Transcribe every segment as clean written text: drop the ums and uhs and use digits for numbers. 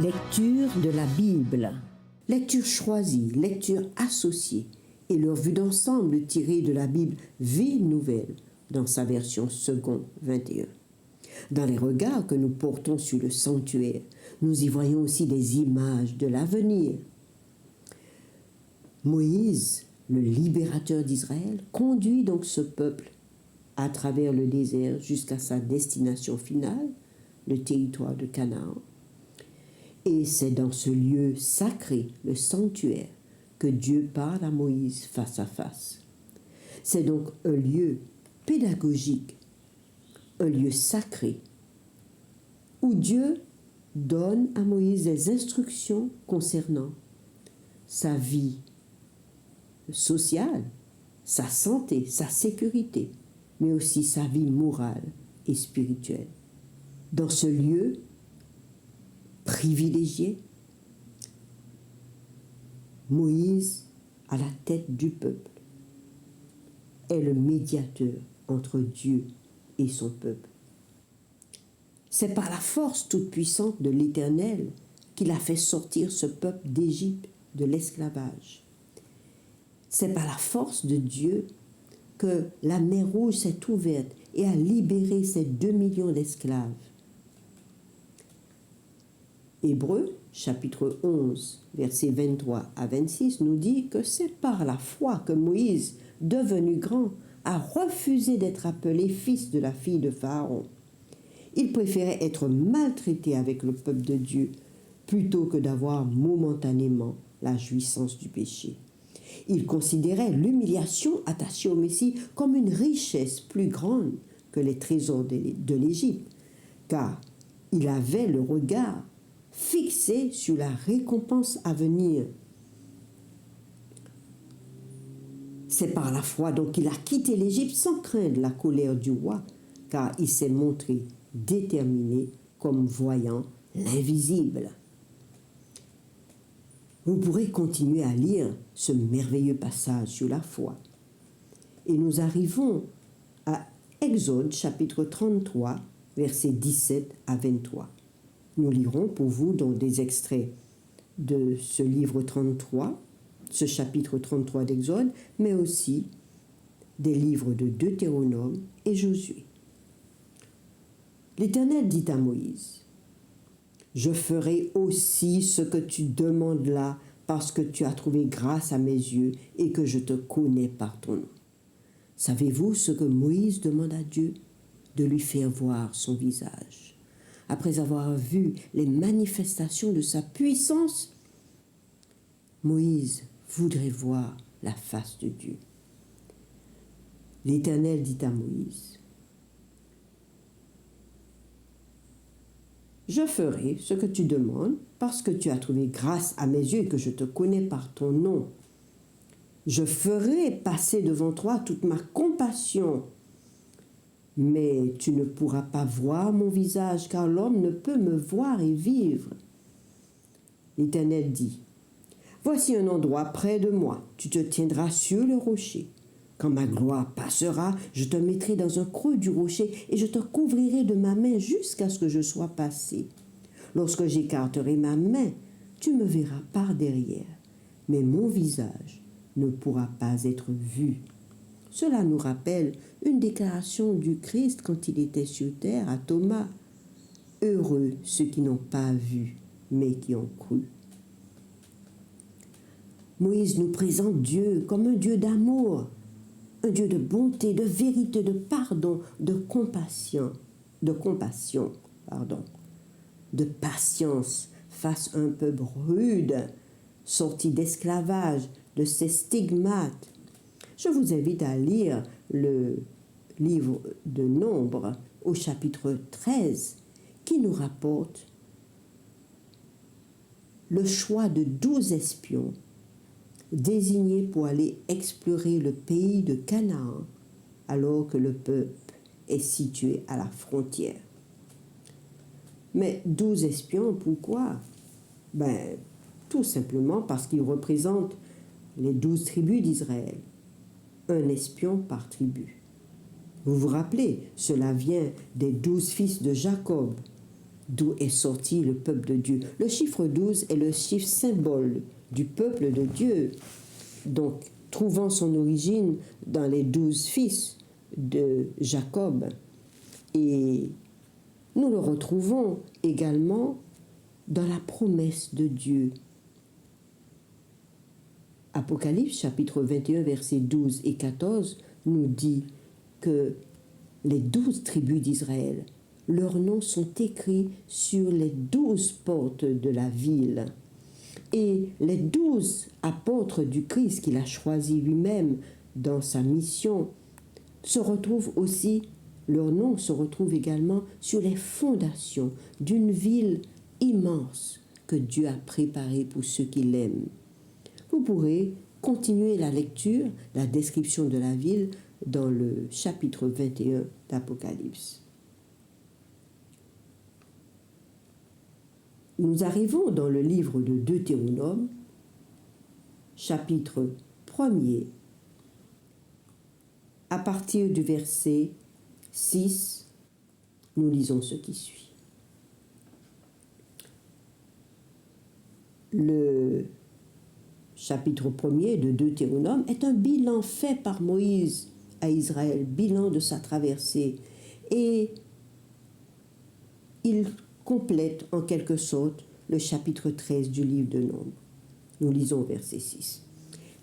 Lecture de la Bible. Lecture choisie, lecture associée et leur vue d'ensemble tirée de la Bible Vie Nouvelle dans sa version second 21. Dans les regards que nous portons sur le sanctuaire, nous y voyons aussi des images de l'avenir. Moïse, le libérateur d'Israël, conduit donc ce peuple à travers le désert jusqu'à sa destination finale, le territoire de Canaan. Et c'est dans ce lieu sacré, le sanctuaire, que Dieu parle à Moïse face à face. C'est donc un lieu pédagogique, un lieu sacré, où Dieu donne à Moïse des instructions concernant sa vie sociale, sa santé, sa sécurité, mais aussi sa vie morale et spirituelle. Dans ce lieu privilégié, Moïse, à la tête du peuple, est le médiateur entre Dieu et son peuple. C'est par la force toute puissante de l'Éternel qu'il a fait sortir ce peuple d'Égypte, de l'esclavage. C'est par la force de Dieu que la mer Rouge s'est ouverte et a libéré ces 2 millions d'esclaves. Hébreux, chapitre 11, versets 23 à 26, nous dit que c'est par la foi que Moïse, devenu grand, a refusé d'être appelé fils de la fille de Pharaon. Il préférait être maltraité avec le peuple de Dieu plutôt que d'avoir momentanément la jouissance du péché. Il considérait l'humiliation attachée au Messie comme une richesse plus grande que les trésors de l'Égypte, car il avait le regard fixé sur la récompense à venir. C'est par la foi donc qu'il a quitté l'Égypte sans craindre la colère du roi, car il s'est montré déterminé comme voyant l'invisible. Vous pourrez continuer à lire ce merveilleux passage sur la foi. Et nous arrivons à Exode chapitre 33, versets 17 à 23. Nous lirons pour vous donc des extraits de ce livre 33, ce chapitre 33 d'Exode, mais aussi des livres de Deutéronome et Josué. L'Éternel dit à Moïse: « Je ferai aussi ce que tu demandes là, parce que tu as trouvé grâce à mes yeux et que je te connais par ton nom. » Savez-vous ce que Moïse demande à Dieu? De lui faire voir son visage. Après avoir vu les manifestations de sa puissance, Moïse voudrait voir la face de Dieu. L'Éternel dit à Moïse: « Je ferai ce que tu demandes parce que tu as trouvé grâce à mes yeux et que je te connais par ton nom. Je ferai passer devant toi toute ma compassion, mais tu ne pourras pas voir mon visage, car l'homme ne peut me voir et vivre. » L'Éternel dit: « Voici un endroit près de moi, tu te tiendras sur le rocher. Quand ma gloire passera, je te mettrai dans un creux du rocher et je te couvrirai de ma main jusqu'à ce que je sois passé. Lorsque j'écarterai ma main, tu me verras par derrière, mais mon visage ne pourra pas être vu. » Cela nous rappelle une déclaration du Christ quand il était sur terre à Thomas: « Heureux ceux qui n'ont pas vu, mais qui ont cru. » Moïse nous présente Dieu comme un Dieu d'amour, un Dieu de bonté, de vérité, de pardon, de compassion, de patience face à un peuple rude, sorti d'esclavage, de ses stigmates. Je vous invite à lire le livre de Nombres au chapitre 13 qui nous rapporte le choix de 12 espions désignés pour aller explorer le pays de Canaan alors que le peuple est situé à la frontière. Mais 12 espions, pourquoi? Tout simplement parce qu'ils représentent les 12 tribus d'Israël. Un espion par tribu. Vous vous rappelez, cela vient des 12 fils de Jacob. d'où est sorti le peuple de Dieu. Le chiffre 12 est le chiffre symbole du peuple de Dieu. Donc, trouvant son origine dans les 12 fils de Jacob. Et nous le retrouvons également dans la promesse de Dieu. Apocalypse chapitre 21 versets 12 et 14 nous dit que les 12 tribus d'Israël, leurs noms sont écrits sur les 12 portes de la ville. Et les 12 apôtres du Christ qu'il a choisi lui-même dans sa mission se retrouvent aussi, leurs noms se retrouvent également sur les fondations d'une ville immense que Dieu a préparée pour ceux qui l'aiment. Vous pourrez continuer la lecture, la description de la ville dans le chapitre 21 d'Apocalypse. Nous arrivons dans le livre de Deutéronome, chapitre 1er, à partir du verset 6, nous lisons ce qui suit. Le chapitre 1er de Deutéronome est un bilan fait par Moïse à Israël, bilan de sa traversée, et il complète en quelque sorte le chapitre 13 du livre de Nombres. Nous lisons verset 6.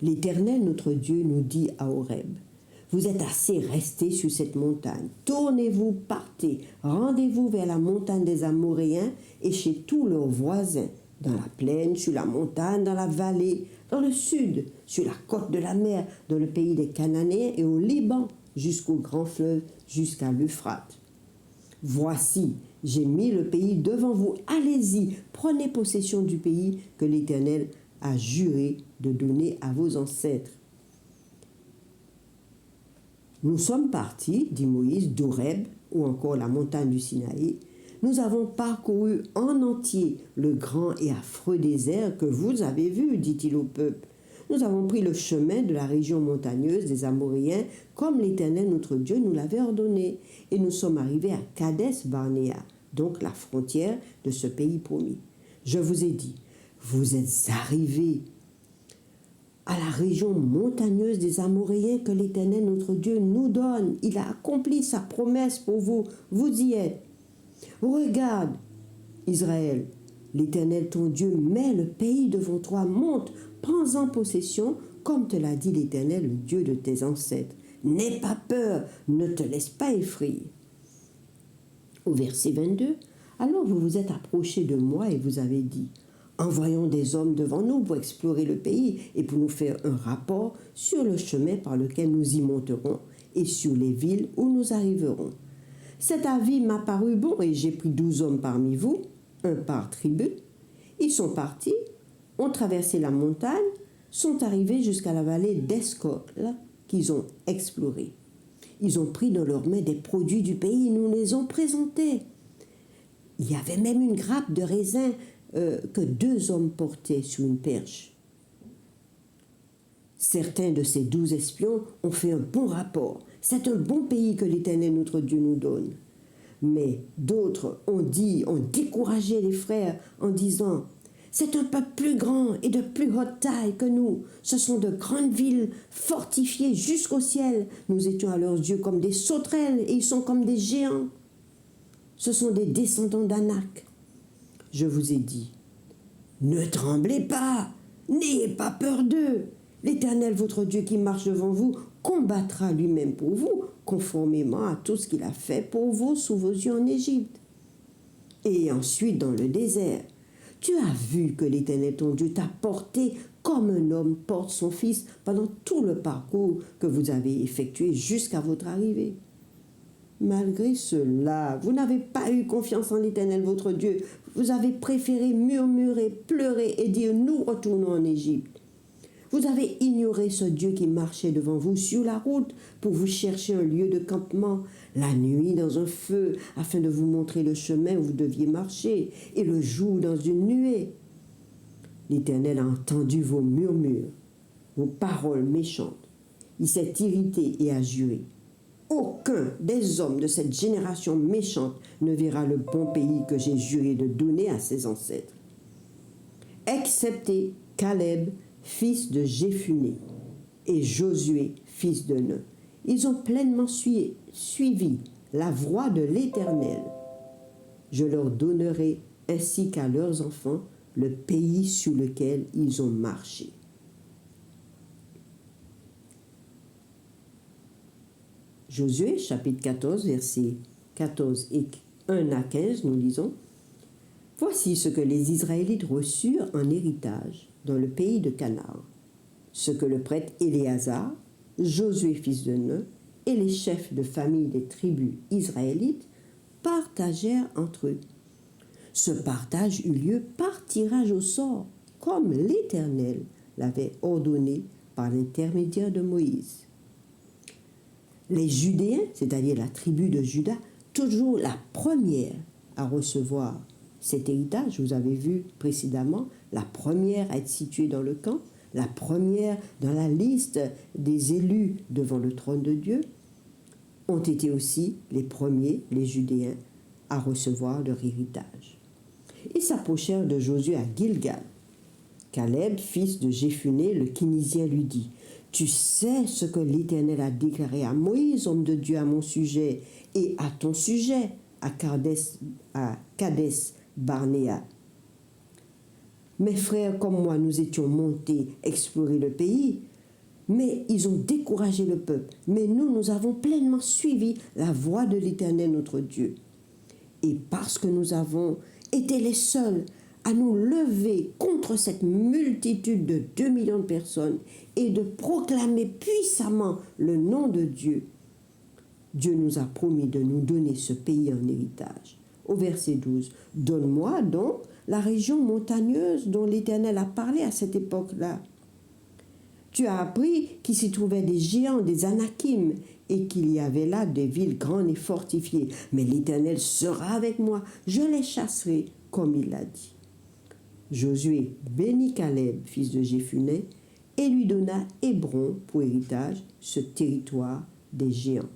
L'Éternel, notre Dieu, nous dit à Horeb, « Vous êtes assez restés sur cette montagne. Tournez-vous, partez, rendez-vous vers la montagne des Amoréens et chez tous leurs voisins, dans la plaine, sur la montagne, dans la vallée, dans le sud, sur la côte de la mer, dans le pays des Cananéens et au Liban, jusqu'au grand fleuve, jusqu'à l'Euphrate. Voici, j'ai mis le pays devant vous. Allez-y, prenez possession du pays que l'Éternel a juré de donner à vos ancêtres. » Nous sommes partis, dit Moïse, d'Horeb, ou encore la montagne du Sinaï. Nous avons parcouru en entier le grand et affreux désert que vous avez vu, dit-il au peuple. Nous avons pris le chemin de la région montagneuse des Amoréens, comme l'Éternel notre Dieu nous l'avait ordonné. Et nous sommes arrivés à Kades Barnéa, donc la frontière de ce pays promis. Je vous ai dit, vous êtes arrivés à la région montagneuse des Amoréens que l'Éternel notre Dieu nous donne. Il a accompli sa promesse pour vous. Vous y êtes. Regarde, Israël, l'Éternel ton Dieu met le pays devant toi. Monte, prends-en possession, comme te l'a dit l'Éternel, le Dieu de tes ancêtres. N'aie pas peur, ne te laisse pas effrayer. Au verset 22, alors vous vous êtes approchés de moi et vous avez dit, envoyons des hommes devant nous pour explorer le pays et pour nous faire un rapport sur le chemin par lequel nous y monterons et sur les villes où nous arriverons. Cet avis m'a paru bon et j'ai pris 12 hommes parmi vous, un par tribu. Ils sont partis, ont traversé la montagne, sont arrivés jusqu'à la vallée d'Escol qu'ils ont explorée. Ils ont pris dans leurs mains des produits du pays, nous les ont présentés. Il y avait même une grappe de raisin que 2 hommes portaient sur une perche. Certains de ces 12 espions ont fait un bon rapport. C'est un bon pays que l'Éternel notre Dieu nous donne. Mais d'autres ont découragé les frères en disant « C'est un peuple plus grand et de plus haute taille que nous. Ce sont de grandes villes fortifiées jusqu'au ciel. Nous étions à leurs yeux comme des sauterelles et ils sont comme des géants. Ce sont des descendants d'Anak. Je vous ai dit, ne tremblez pas, n'ayez pas peur d'eux. L'Éternel, votre Dieu qui marche devant vous, combattra lui-même pour vous, conformément à tout ce qu'il a fait pour vous sous vos yeux en Égypte. Et ensuite dans le désert, tu as vu que l'Éternel, ton Dieu, t'a porté comme un homme porte son fils pendant tout le parcours que vous avez effectué jusqu'à votre arrivée. Malgré cela, vous n'avez pas eu confiance en l'Éternel, votre Dieu. Vous avez préféré murmurer, pleurer et dire « Nous retournons en Égypte ». Vous avez ignoré ce Dieu qui marchait devant vous sur la route pour vous chercher un lieu de campement, la nuit dans un feu, afin de vous montrer le chemin où vous deviez marcher, et le jour dans une nuée. L'Éternel a entendu vos murmures, vos paroles méchantes. Il s'est irrité et a juré. aucun des hommes de cette génération méchante ne verra le bon pays que j'ai juré de donner à ses ancêtres, excepté Caleb, fils de Jéphuné, et Josué, fils de Nun. Ils ont pleinement suivi la voie de l'Éternel. Je leur donnerai, ainsi qu'à leurs enfants, le pays sur lequel ils ont marché. Josué, chapitre 14, versets 14 et 1 à 15, nous lisons: Voici ce que les Israélites reçurent en héritage dans le pays de Canaan, ce que le prêtre Éléazar, Josué fils de Nun, et les chefs de famille des tribus israélites partagèrent entre eux. Ce partage eut lieu par tirage au sort, comme l'Éternel l'avait ordonné par l'intermédiaire de Moïse. Les Judéens, c'est-à-dire la tribu de Juda, toujours la première à recevoir cet héritage, vous avez vu précédemment, la première à être située dans le camp, la première dans la liste des élus devant le trône de Dieu, ont été aussi les premiers, les Judéens, à recevoir leur héritage. Ils s'approchèrent de Josué à Gilgal. Caleb, fils de Jéphuné, le Kénisien, lui dit: Tu sais ce que l'Éternel a déclaré à Moïse, homme de Dieu, à mon sujet, et à ton sujet, à Kadès Barnéa. Mes frères comme moi, nous étions montés explorer le pays, mais ils ont découragé le peuple. Mais nous avons pleinement suivi la voie de l'Éternel notre Dieu. Et parce que nous avons été les seuls à nous lever contre cette multitude de 2 millions de personnes et de proclamer puissamment le nom de Dieu, Dieu nous a promis de nous donner ce pays en héritage. Au verset 12, « Donne-moi donc la région montagneuse dont l'Éternel a parlé à cette époque-là. Tu as appris qu'il s'y trouvait des géants, des Anakim, et qu'il y avait là des villes grandes et fortifiées. Mais l'Éternel sera avec moi, je les chasserai, comme il l'a dit. » Josué bénit Caleb, fils de Jéphuné, et lui donna Hébron pour héritage, ce territoire des géants.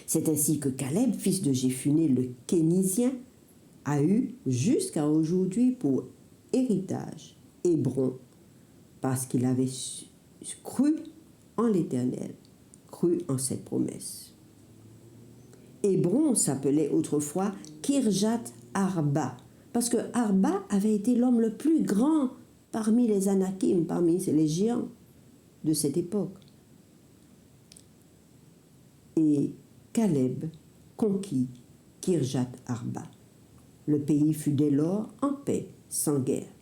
C'est ainsi que Caleb, fils de Jéphuné, le Kénisien, a eu jusqu'à aujourd'hui pour héritage Hébron, parce qu'il avait cru en l'Éternel, cru en cette promesse. Hébron s'appelait autrefois Kirjat Arba, parce que Arba avait été l'homme le plus grand parmi les Anakim, parmi les géants de cette époque. Et Caleb conquit Kirjat Arba. Le pays fut dès lors en paix, sans guerre.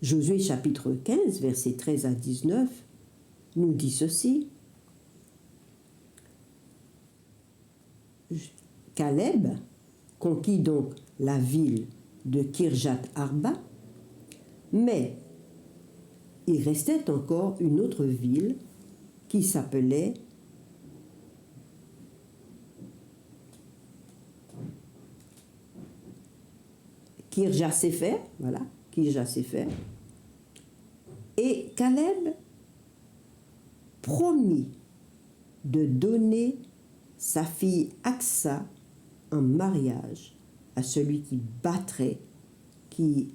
Josué chapitre 15, versets 13 à 19, nous dit ceci. Caleb conquit donc la ville de Kirjat Arba, mais il restait encore une autre ville qui s'appelait Kirjat-Séfer, voilà, Kirjat-Séfer. Et Caleb promit de donner sa fille Aksa en mariage à celui qui battrait, qui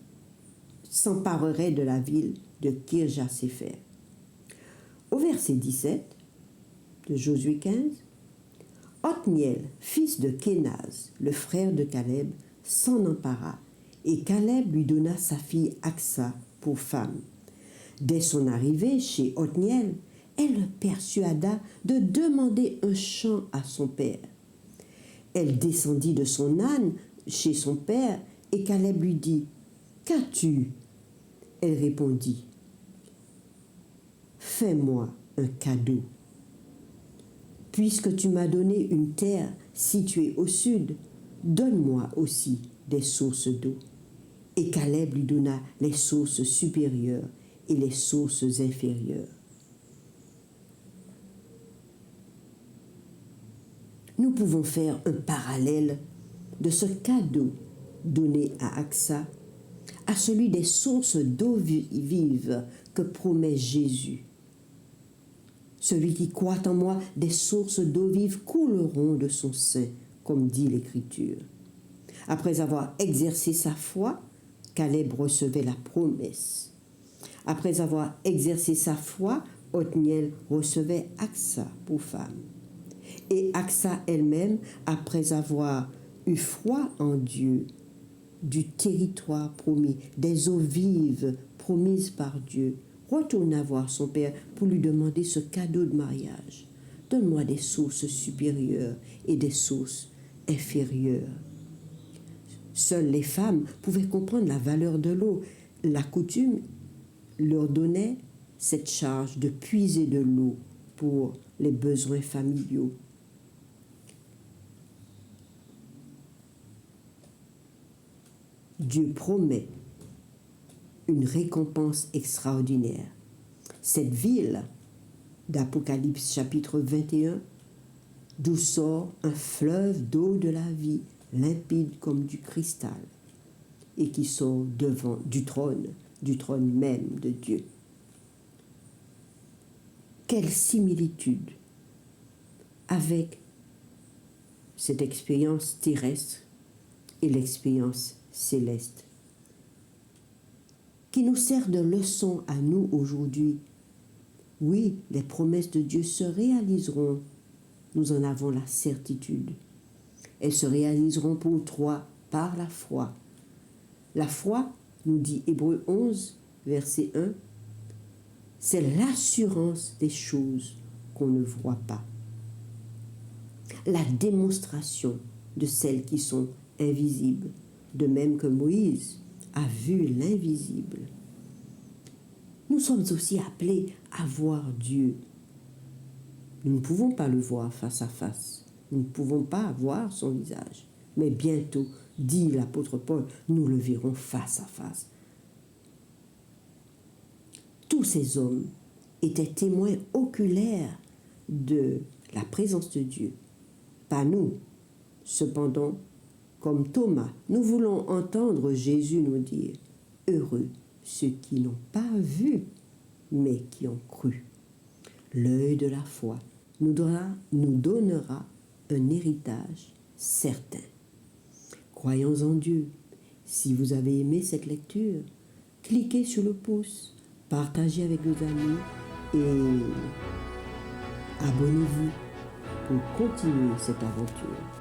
s'emparerait de la ville de Kirjat-Séfer. Au verset 17 de Josué 15, Othniel, fils de Kénaz, le frère de Caleb, s'en empara, et Caleb lui donna sa fille Aksa pour femme. Dès son arrivée chez Othniel, elle le persuada de demander un champ à son père. Elle descendit de son âne chez son père, et Caleb lui dit: « Qu'as-tu » Elle répondit: « Fais-moi un cadeau. Puisque tu m'as donné une terre située au sud, donne-moi aussi des sources d'eau. » Et Caleb lui donna les sources supérieures et les sources inférieures. Nous pouvons faire un parallèle de ce cadeau donné à Aksa à celui des sources d'eau vive que promet Jésus. Celui qui croit en moi, des sources d'eau vive couleront de son sein, comme dit l'Écriture. Après avoir exercé sa foi, Caleb recevait la promesse. Après avoir exercé sa foi, Othniel recevait Aksa pour femme. Et Aksa elle-même, après avoir eu foi en Dieu, du territoire promis, des eaux vives promises par Dieu, retourna voir son père pour lui demander ce cadeau de mariage. Donne-moi des sources supérieures et des sources inférieures. Seules les femmes pouvaient comprendre la valeur de l'eau. La coutume leur donnait cette charge de puiser de l'eau pour les besoins familiaux. Dieu promet une récompense extraordinaire. Cette ville d'Apocalypse chapitre 21, d'où sort un fleuve d'eau de la vie, limpide comme du cristal, et qui sort devant du trône même de Dieu. Quelle similitude avec cette expérience terrestre et l'expérience céleste, qui nous sert de leçon à nous aujourd'hui. Oui, les promesses de Dieu se réaliseront, nous en avons la certitude. Elles se réaliseront pour toi par la foi. La foi, nous dit Hébreux 11, verset 1, c'est l'assurance des choses qu'on ne voit pas. La démonstration de celles qui sont invisibles, de même que Moïse a vu l'invisible. Nous sommes aussi appelés à voir Dieu. Nous ne pouvons pas le voir face à face. Nous ne pouvons pas voir son visage. Mais bientôt, dit l'apôtre Paul, nous le verrons face à face. Tous ces hommes étaient témoins oculaires de la présence de Dieu. Pas nous. Cependant, comme Thomas, nous voulons entendre Jésus nous dire « Heureux ceux qui n'ont pas vu, mais qui ont cru ». L'œil de la foi nous donnera un héritage certain. Croyons en Dieu. Si vous avez aimé cette lecture, cliquez sur le pouce, partagez avec vos amis et abonnez-vous pour continuer cette aventure.